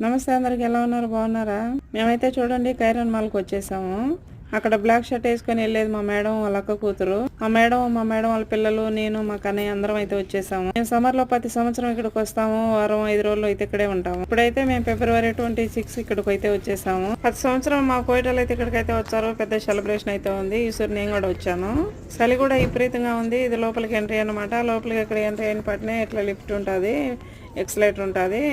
నమస్తే, అందరికి ఎలా ఉన్నారు? బాగున్నారా? మేమైతే చూడండి కైరన్ మాల్కి వచ్చేసాము. అక్కడ బ్లాక్ షర్ట్ వేసుకొని వెళ్ళేది మా మేడం వాళ్ళ అక్క కూతురు. మా మేడం వాళ్ళ పిల్లలు, నేను మా కన్నయ్య అందరం అయితే వచ్చేసాము. మేము సమ్మర్ లో ప్రతి సంవత్సరం ఇక్కడికి వస్తాము. వారం 5 రోజులు అయితే ఇక్కడే ఉంటాము. ఇప్పుడైతే మేము ఫిబ్రవరి 26 ఇక్కడికి అయితే వచ్చేసాము. ప్రతి సంవత్సరం మా కోయిటలు అయితే ఇక్కడికైతే వచ్చారు. పెద్ద సెలబ్రేషన్ అయితే ఉంది. ఈసారి నేను కూడా వచ్చాను. చలి కూడా విపరీతంగా ఉంది. ఇది లోపలికి ఎంట్రీ అనమాట. లోపలికి ఇక్కడ ఎంట్రీ అయిన పట్టినే ఇట్లా లిఫ్ట్ ఉంటుంది, ఎక్సలేటర్ ఉంటుంది.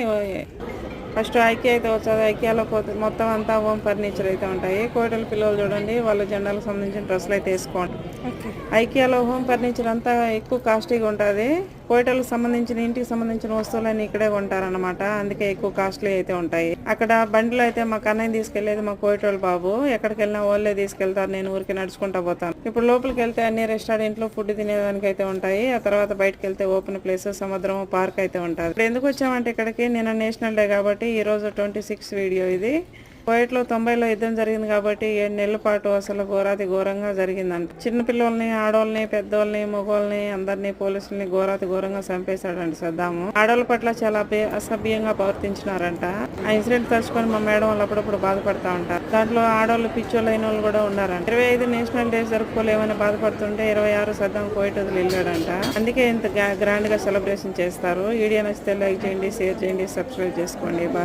ఫస్ట్ ఐకియా అయితే వచ్చేది. ఐకియాలో పోతే మొత్తం అంతా హోమ్ ఫర్నిచర్ అయితే ఉంటాయి. కోటల పిల్లలు చూడండి, వాళ్ళ జెండాలకు సంబంధించిన డ్రెస్సులు అయితే వేసుకోండి. ఐకియాలో హోమ్ ఫర్నిచర్ అంతా ఎక్కువ కాస్ట్లీగా ఉంటుంది. కోటలకు సంబంధించిన ఇంటికి సంబంధించిన వస్తువులన్నీ ఇక్కడే కొంటారనమాట. అందుకే ఎక్కువ కాస్ట్లీ అయితే ఉంటాయి. అక్కడ బండిలో అయితే మా కన్నయ్య తీసుకెళ్లేది మా కోటోళ్ళ బాబు. ఎక్కడికి వెళ్ళినా వాళ్ళే తీసుకెళ్తారు. నేను ఊరికి నడుచుకుంటా పోతాను. ఇప్పుడు లోపలికి వెళ్తే అన్ని రెస్టారెంట్లో ఫుడ్ తినేదానికి అయితే ఉంటాయి. ఆ తర్వాత బయటకు వెళ్తే ఓపెన్ ప్లేస్, సముద్రం, పార్క్ అయితే ఉంటుంది. ఇప్పుడు ఎందుకు వచ్చామంటే ఇక్కడికి, నిన్న నేషనల్ డే కాబట్టి ఈ రోజు 26 వీడియో ఇది. కువైట్లో 90లో యుద్ధం జరిగింది కాబట్టి 7 నెలల పాటు అసలు ఘోరంగా జరిగిందంట. చిన్న పిల్లల్ని, ఆడవాళ్ళని, పెద్దోళ్ళని, మగవాళ్ళని అందరినీ పోలీసుల్ని ఘోరంగా చంపేశాడంట సద్దాము. ఆడవాళ్ళ పట్ల చాలా అసభ్యంగా ప్రవర్తించినారంట. ఆ ఇన్సిడెంట్ తలుచుకొని మా మేడం వాళ్ళు అప్పుడప్పుడు బాధపడతా ఉంటారు. దాంట్లో ఆడవాళ్ళు పిచ్చోళ్ళు అయిన వాళ్ళు కూడా ఉన్నారంట. 25 నేషనల్ డేస్ జరుపుకోలేమని బాధపడుతుంటే 26 సద్దాం కువైట్ వదిలి వెళ్ళాడంట. అందుకే ఇంత గ్రాండ్ గా సెలబ్రేషన్ చేస్తారు. వీడియో నచ్చితే లైక్ చేయండి, షేర్ చేయండి, సబ్స్క్రైబ్ చేసుకోండి. బాయ్.